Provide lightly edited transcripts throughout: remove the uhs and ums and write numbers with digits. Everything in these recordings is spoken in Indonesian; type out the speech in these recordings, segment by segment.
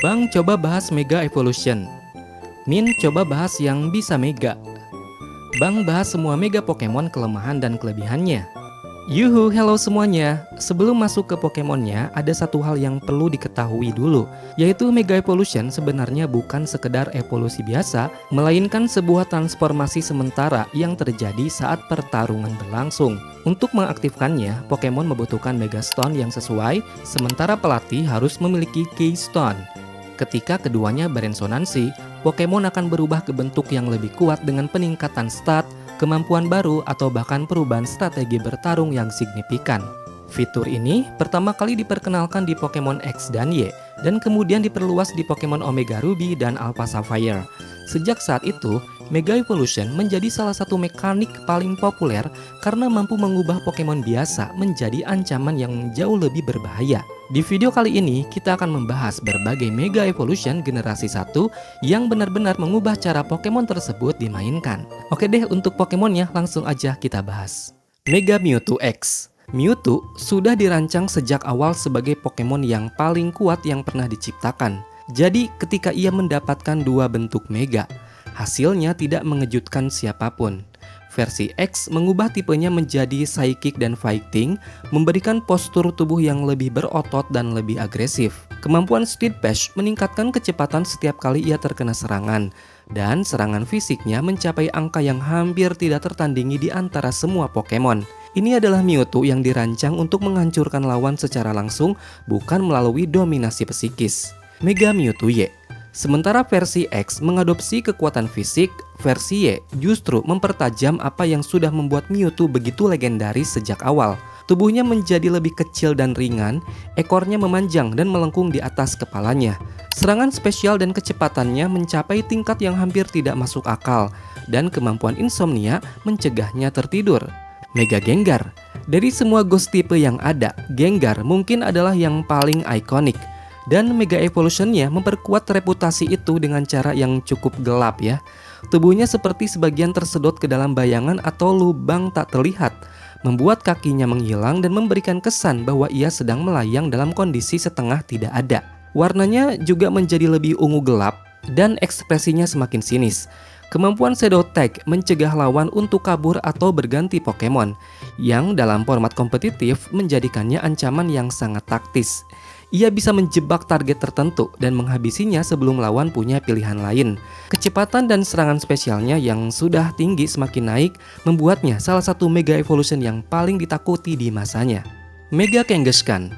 Bang coba bahas Mega Evolution. Min coba bahas yang bisa Mega. Bang bahas semua Mega Pokemon kelemahan dan kelebihannya. Yuhu, hello semuanya. Sebelum masuk ke Pokemonnya, ada satu hal yang perlu diketahui dulu, yaitu Mega Evolution sebenarnya bukan sekedar evolusi biasa, melainkan sebuah transformasi sementara yang terjadi saat pertarungan berlangsung. Untuk mengaktifkannya, Pokemon membutuhkan Mega Stone yang sesuai, sementara pelatih harus memiliki Keystone. Ketika keduanya beresonansi, Pokemon akan berubah ke bentuk yang lebih kuat dengan peningkatan stat, kemampuan baru, atau bahkan perubahan strategi bertarung yang signifikan. Fitur ini pertama kali diperkenalkan di Pokemon X dan Y, dan kemudian diperluas di Pokemon Omega Ruby dan Alpha Sapphire. Sejak saat itu, Mega Evolution menjadi salah satu mekanik paling populer karena mampu mengubah Pokemon biasa menjadi ancaman yang jauh lebih berbahaya. Di video kali ini, kita akan membahas berbagai Mega Evolution generasi 1 yang benar-benar mengubah cara Pokemon tersebut dimainkan. Oke deh, untuk Pokemonnya langsung aja kita bahas. Mega Mewtwo X. Mewtwo sudah dirancang sejak awal sebagai Pokemon yang paling kuat yang pernah diciptakan. Jadi ketika ia mendapatkan dua bentuk Mega, hasilnya tidak mengejutkan siapapun. Versi X mengubah tipenya menjadi Psychic dan Fighting, memberikan postur tubuh yang lebih berotot dan lebih agresif. Kemampuan Speed Bash meningkatkan kecepatan setiap kali ia terkena serangan, dan serangan fisiknya mencapai angka yang hampir tidak tertandingi di antara semua Pokemon. Ini adalah Mewtwo yang dirancang untuk menghancurkan lawan secara langsung, bukan melalui dominasi psikis. Mega Mewtwo Y. Sementara versi X mengadopsi kekuatan fisik, versi Y justru mempertajam apa yang sudah membuat Mewtwo begitu legendaris sejak awal. Tubuhnya menjadi lebih kecil dan ringan, ekornya memanjang dan melengkung di atas kepalanya. Serangan spesial dan kecepatannya mencapai tingkat yang hampir tidak masuk akal, dan kemampuan insomnia mencegahnya tertidur. Mega Gengar. Dari semua ghost type yang ada, Gengar mungkin adalah yang paling ikonik. Dan Mega Evolution-nya memperkuat reputasi itu dengan cara yang cukup gelap ya. Tubuhnya seperti sebagian tersedot ke dalam bayangan atau lubang tak terlihat, membuat kakinya menghilang dan memberikan kesan bahwa ia sedang melayang dalam kondisi setengah tidak ada. Warnanya juga menjadi lebih ungu gelap dan ekspresinya semakin sinis. Kemampuan Shadow Tag mencegah lawan untuk kabur atau berganti Pokemon, yang dalam format kompetitif menjadikannya ancaman yang sangat taktis. Ia bisa menjebak target tertentu dan menghabisinya sebelum lawan punya pilihan lain. Kecepatan dan serangan spesialnya yang sudah tinggi semakin naik membuatnya salah satu Mega Evolution yang paling ditakuti di masanya. Mega Kangaskhan.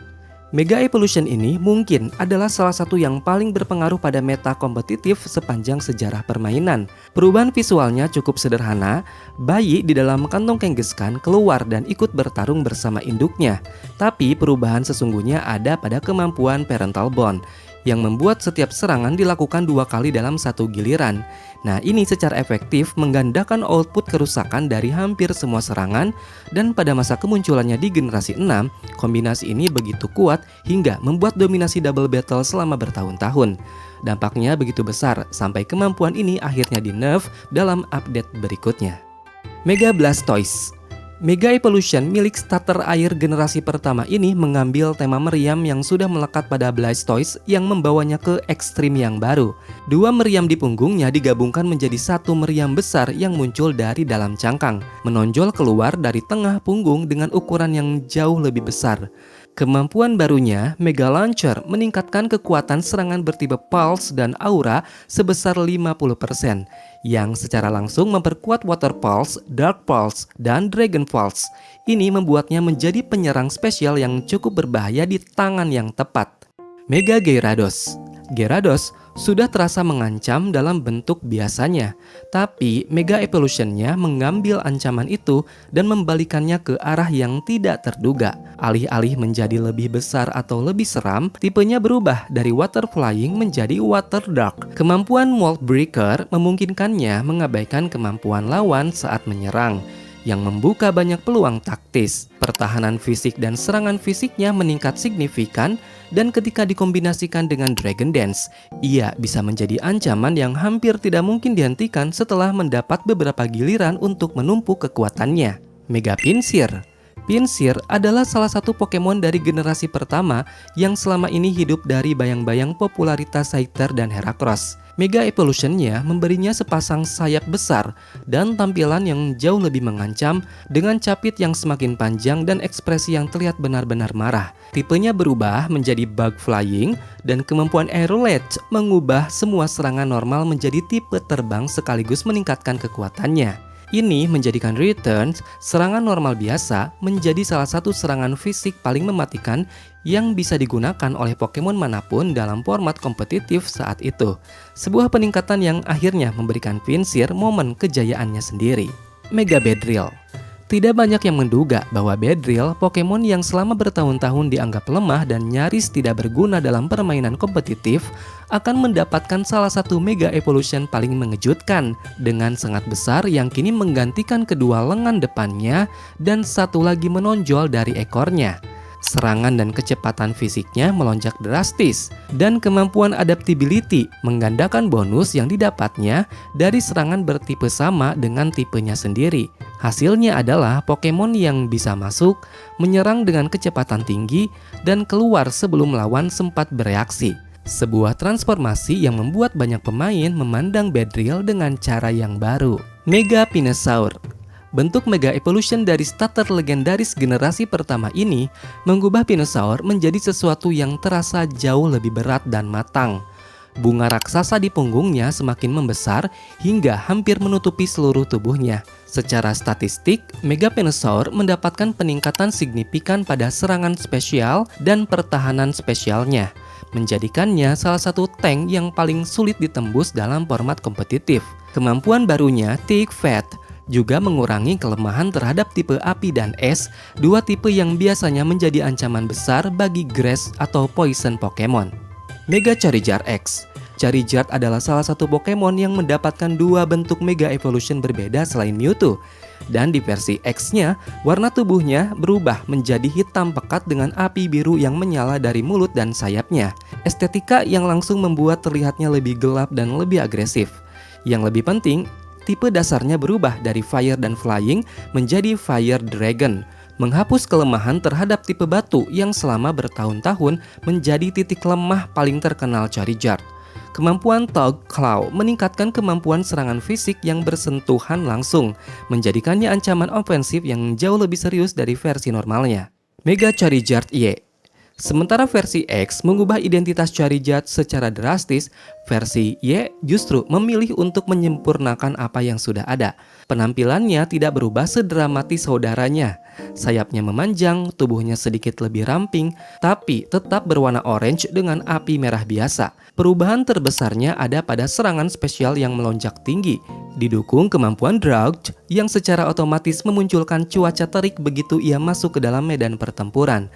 Mega Evolution ini mungkin adalah salah satu yang paling berpengaruh pada meta kompetitif sepanjang sejarah permainan. Perubahan visualnya cukup sederhana, bayi di dalam kantong Kangaskhan keluar dan ikut bertarung bersama induknya. Tapi perubahan sesungguhnya ada pada kemampuan Parental Bond, yang membuat setiap serangan dilakukan 2 kali dalam satu giliran. Nah, ini secara efektif menggandakan output kerusakan dari hampir semua serangan, dan pada masa kemunculannya di generasi 6, kombinasi ini begitu kuat hingga membuat dominasi double battle selama bertahun-tahun. Dampaknya begitu besar sampai kemampuan ini akhirnya di-nerf dalam update berikutnya. Mega Blastoise. Mega Evolution milik starter air generasi pertama ini mengambil tema meriam yang sudah melekat pada Blastoise yang membawanya ke ekstrim yang baru. Dua meriam di punggungnya digabungkan menjadi satu meriam besar yang muncul dari dalam cangkang, menonjol keluar dari tengah punggung dengan ukuran yang jauh lebih besar. Kemampuan barunya, Mega Launcher, meningkatkan kekuatan serangan bertipe Pulse dan Aura sebesar 50%, yang secara langsung memperkuat Water Pulse, Dark Pulse, dan Dragon Pulse. Ini membuatnya menjadi penyerang spesial yang cukup berbahaya di tangan yang tepat. Mega Gyarados. Gyarados sudah terasa mengancam dalam bentuk biasanya, tapi Mega Evolution-nya mengambil ancaman itu dan membalikannya ke arah yang tidak terduga. Alih-alih menjadi lebih besar atau lebih seram, tipenya berubah dari Water Flying menjadi Water Dark. Kemampuan Mold Breaker memungkinkannya mengabaikan kemampuan lawan saat menyerang, yang membuka banyak peluang taktis. Pertahanan fisik dan serangan fisiknya meningkat signifikan, dan ketika dikombinasikan dengan Dragon Dance, ia bisa menjadi ancaman yang hampir tidak mungkin dihentikan setelah mendapat beberapa giliran untuk menumpuk kekuatannya. Mega Pinsir. Pinsir adalah salah satu Pokemon dari generasi pertama yang selama ini hidup dari bayang-bayang popularitas Scyther dan Heracross. Mega Evolution-nya memberinya sepasang sayap besar dan tampilan yang jauh lebih mengancam dengan capit yang semakin panjang dan ekspresi yang terlihat benar-benar marah. Tipenya berubah menjadi Bug Flying dan kemampuan Aerolet mengubah semua serangan normal menjadi tipe terbang sekaligus meningkatkan kekuatannya. Ini menjadikan Returns, serangan normal biasa, menjadi salah satu serangan fisik paling mematikan yang bisa digunakan oleh Pokemon manapun dalam format kompetitif saat itu. Sebuah peningkatan yang akhirnya memberikan Pinsir momen kejayaannya sendiri. Mega Beedrill. Tidak banyak yang menduga bahwa Beedrill, Pokemon yang selama bertahun-tahun dianggap lemah dan nyaris tidak berguna dalam permainan kompetitif, akan mendapatkan salah satu Mega Evolution paling mengejutkan dengan sangat besar yang kini menggantikan kedua lengan depannya dan satu lagi menonjol dari ekornya. Serangan dan kecepatan fisiknya melonjak drastis, dan kemampuan adaptability menggandakan bonus yang didapatnya dari serangan bertipe sama dengan tipenya sendiri. Hasilnya adalah Pokemon yang bisa masuk, menyerang dengan kecepatan tinggi, dan keluar sebelum lawan sempat bereaksi. Sebuah transformasi yang membuat banyak pemain memandang Beedrill dengan cara yang baru. Mega Venusaur. Bentuk Mega Evolution dari starter legendaris generasi pertama ini mengubah Venusaur menjadi sesuatu yang terasa jauh lebih berat dan matang. Bunga raksasa di punggungnya semakin membesar hingga hampir menutupi seluruh tubuhnya. Secara statistik, Mega Venusaur mendapatkan peningkatan signifikan pada serangan spesial dan pertahanan spesialnya, menjadikannya salah satu tank yang paling sulit ditembus dalam format kompetitif. Kemampuan barunya, Thick Fat, juga mengurangi kelemahan terhadap tipe api dan es, dua tipe yang biasanya menjadi ancaman besar bagi grass atau poison Pokemon. Mega Charizard X. Charizard adalah salah satu Pokemon yang mendapatkan dua bentuk Mega Evolution berbeda selain Mewtwo. Dan di versi X-nya, warna tubuhnya berubah menjadi hitam pekat dengan api biru yang menyala dari mulut dan sayapnya. Estetika yang langsung membuat terlihatnya lebih gelap dan lebih agresif. Yang lebih penting, tipe dasarnya berubah dari Fire dan Flying menjadi Fire Dragon, menghapus kelemahan terhadap tipe batu yang selama bertahun-tahun menjadi titik lemah paling terkenal Charizard. Kemampuan Tog Claw meningkatkan kemampuan serangan fisik yang bersentuhan langsung, menjadikannya ancaman ofensif yang jauh lebih serius dari versi normalnya. Mega Charizard Y. Sementara versi X mengubah identitas Charizard secara drastis, versi Y justru memilih untuk menyempurnakan apa yang sudah ada. Penampilannya tidak berubah sedramatis saudaranya. Sayapnya memanjang, tubuhnya sedikit lebih ramping, tapi tetap berwarna orange dengan api merah biasa. Perubahan terbesarnya ada pada serangan spesial yang melonjak tinggi, didukung kemampuan Drought yang secara otomatis memunculkan cuaca terik begitu ia masuk ke dalam medan pertempuran.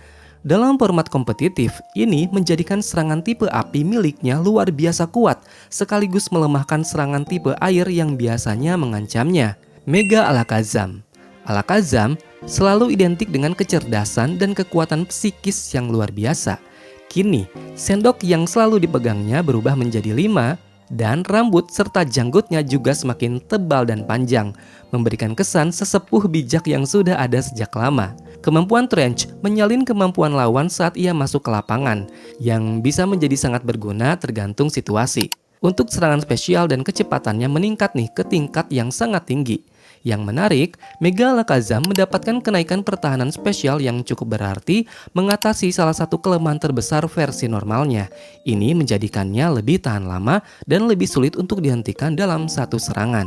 Dalam format kompetitif, ini menjadikan serangan tipe api miliknya luar biasa kuat, sekaligus melemahkan serangan tipe air yang biasanya mengancamnya. Mega Alakazam. Alakazam selalu identik dengan kecerdasan dan kekuatan psikis yang luar biasa. Kini, sendok yang selalu dipegangnya berubah menjadi 5, dan rambut serta janggutnya juga semakin tebal dan panjang, memberikan kesan sesepuh bijak yang sudah ada sejak lama. Kemampuan Trench menyalin kemampuan lawan saat ia masuk ke lapangan, yang bisa menjadi sangat berguna tergantung situasi. Untuk serangan spesial dan kecepatannya meningkat nih ke tingkat yang sangat tinggi. Yang menarik, Mega Alakazam mendapatkan kenaikan pertahanan spesial yang cukup berarti mengatasi salah satu kelemahan terbesar versi normalnya. Ini menjadikannya lebih tahan lama dan lebih sulit untuk dihentikan dalam satu serangan.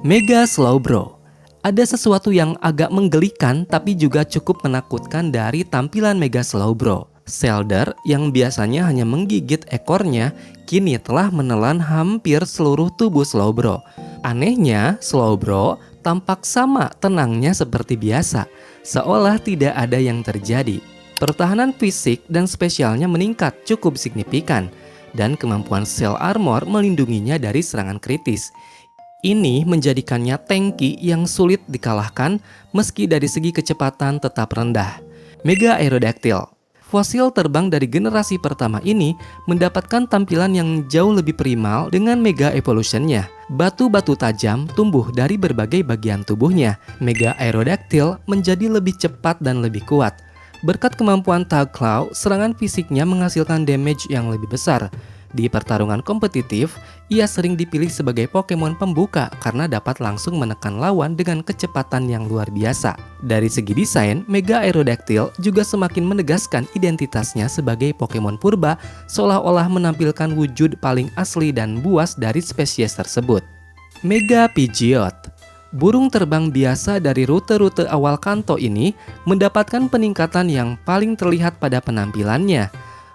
Mega Slowbro. Ada sesuatu yang agak menggelikan tapi juga cukup menakutkan dari tampilan Mega Slowbro. Shellder yang biasanya hanya menggigit ekornya, kini telah menelan hampir seluruh tubuh Slowbro. Anehnya, Slowbro tampak sama tenangnya seperti biasa, seolah tidak ada yang terjadi. Pertahanan fisik dan spesialnya meningkat cukup signifikan, dan kemampuan Shell Armor melindunginya dari serangan kritis. Ini menjadikannya tanky yang sulit dikalahkan meski dari segi kecepatan tetap rendah. Mega Aerodactyl. Fosil terbang dari generasi pertama ini mendapatkan tampilan yang jauh lebih primal dengan Mega Evolution-nya. Batu-batu tajam tumbuh dari berbagai bagian tubuhnya. Mega Aerodactyl menjadi lebih cepat dan lebih kuat. Berkat kemampuan Tail Claw, serangan fisiknya menghasilkan damage yang lebih besar. Di pertarungan kompetitif, ia sering dipilih sebagai Pokemon pembuka karena dapat langsung menekan lawan dengan kecepatan yang luar biasa. Dari segi desain, Mega Aerodactyl juga semakin menegaskan identitasnya sebagai Pokemon purba, seolah-olah menampilkan wujud paling asli dan buas dari spesies tersebut. Mega Pidgeot. Burung terbang biasa dari rute-rute awal Kanto ini mendapatkan peningkatan yang paling terlihat pada penampilannya.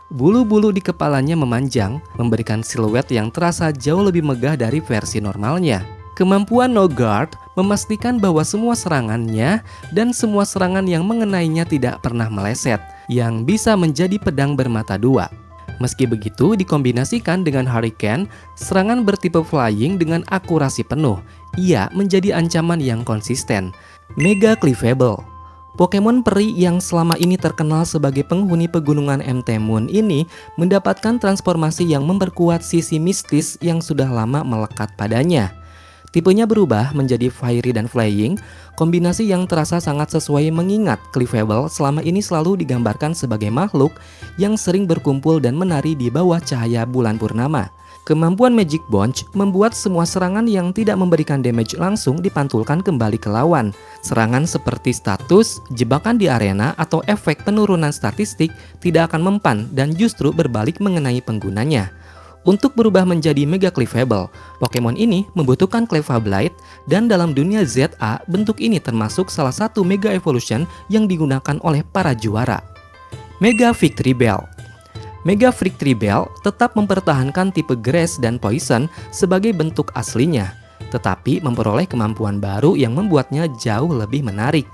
Bulu-bulu di kepalanya memanjang, memberikan siluet yang terasa jauh lebih megah dari versi normalnya. Kemampuan No Guard memastikan bahwa semua serangannya dan semua serangan yang mengenainya tidak pernah meleset, yang bisa menjadi pedang bermata dua. Meski begitu, dikombinasikan dengan Hurricane, serangan bertipe flying dengan akurasi penuh, ia menjadi ancaman yang konsisten. Mega Clefable. Pokemon peri yang selama ini terkenal sebagai penghuni pegunungan MT Moon ini mendapatkan transformasi yang memperkuat sisi mistis yang sudah lama melekat padanya. Tipenya berubah menjadi fiery dan flying, kombinasi yang terasa sangat sesuai mengingat Clefable selama ini selalu digambarkan sebagai makhluk yang sering berkumpul dan menari di bawah cahaya bulan purnama. Kemampuan Magic Bunch membuat semua serangan yang tidak memberikan damage langsung dipantulkan kembali ke lawan. Serangan seperti status, jebakan di arena, atau efek penurunan statistik tidak akan mempan dan justru berbalik mengenai penggunanya. Untuk berubah menjadi Mega Clefable, Pokemon ini membutuhkan Clefable dan dalam dunia ZA, bentuk ini termasuk salah satu Mega Evolution yang digunakan oleh para juara. Mega Victreebel. Mega Victreebel tetap mempertahankan tipe Grass dan Poison sebagai bentuk aslinya, tetapi memperoleh kemampuan baru yang membuatnya jauh lebih menarik,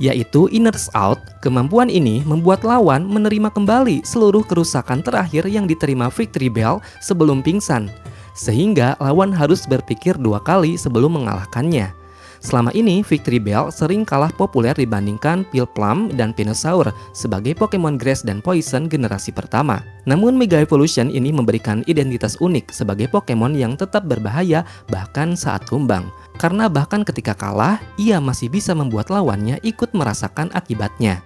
yaitu Inner's Out. Kemampuan ini membuat lawan menerima kembali seluruh kerusakan terakhir yang diterima Victreebel sebelum pingsan, sehingga lawan harus berpikir dua kali sebelum mengalahkannya. Selama ini, Victreebel sering kalah populer dibandingkan Pilplum dan Venusaur sebagai Pokemon Grass dan Poison generasi pertama. Namun Mega Evolution ini memberikan identitas unik sebagai Pokemon yang tetap berbahaya bahkan saat tumbang. Karena bahkan ketika kalah, ia masih bisa membuat lawannya ikut merasakan akibatnya.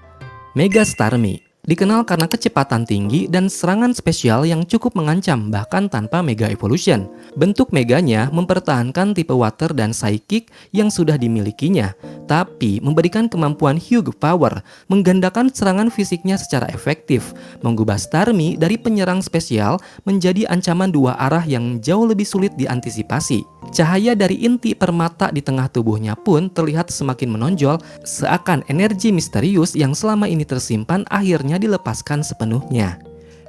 Mega Starmie dikenal karena kecepatan tinggi dan serangan spesial yang cukup mengancam bahkan tanpa Mega Evolution. Bentuk Meganya mempertahankan tipe Water dan Psychic yang sudah dimilikinya, tapi memberikan kemampuan Hug Power, menggandakan serangan fisiknya secara efektif, mengubah Starmie dari penyerang spesial menjadi ancaman dua arah yang jauh lebih sulit diantisipasi. Cahaya dari inti permata di tengah tubuhnya pun terlihat semakin menonjol, seakan energi misterius yang selama ini tersimpan akhirnya dilepaskan sepenuhnya.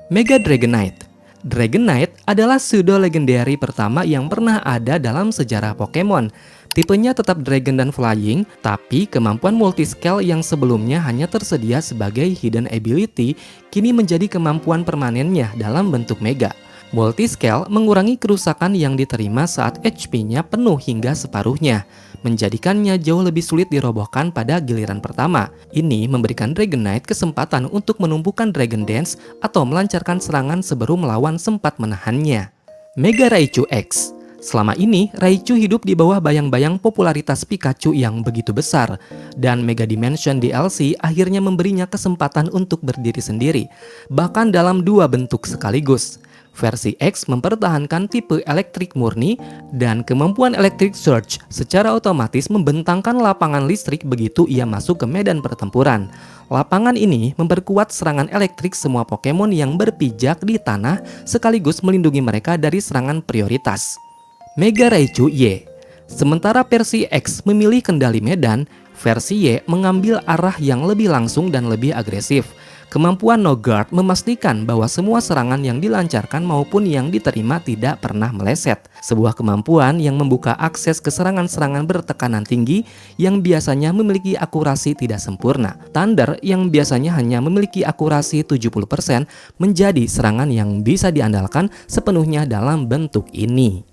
Mega Dragonite. Dragonite adalah pseudo legendary pertama yang pernah ada dalam sejarah Pokemon. Tipenya tetap Dragon dan Flying, tapi kemampuan multiscale yang sebelumnya hanya tersedia sebagai hidden ability kini menjadi kemampuan permanennya dalam bentuk Mega. Multiscale mengurangi kerusakan yang diterima saat HP-nya penuh hingga separuhnya, menjadikannya jauh lebih sulit dirobohkan pada giliran pertama. Ini memberikan Dragonite kesempatan untuk menumbuhkan Dragon Dance atau melancarkan serangan sebelum melawan sempat menahannya. Mega Raichu X. Selama ini, Raichu hidup di bawah bayang-bayang popularitas Pikachu yang begitu besar, dan Mega Dimension DLC akhirnya memberinya kesempatan untuk berdiri sendiri, bahkan dalam dua bentuk sekaligus. Versi X mempertahankan tipe elektrik murni dan kemampuan Electric Surge secara otomatis membentangkan lapangan listrik begitu ia masuk ke medan pertempuran. Lapangan ini memperkuat serangan elektrik semua Pokemon yang berpijak di tanah sekaligus melindungi mereka dari serangan prioritas. Mega Raichu Y. Sementara versi X memilih kendali medan, versi Y mengambil arah yang lebih langsung dan lebih agresif. Kemampuan No Guard memastikan bahwa semua serangan yang dilancarkan maupun yang diterima tidak pernah meleset. Sebuah kemampuan yang membuka akses ke serangan-serangan bertekanan tinggi yang biasanya memiliki akurasi tidak sempurna. Thunder yang biasanya hanya memiliki akurasi 70% menjadi serangan yang bisa diandalkan sepenuhnya dalam bentuk ini.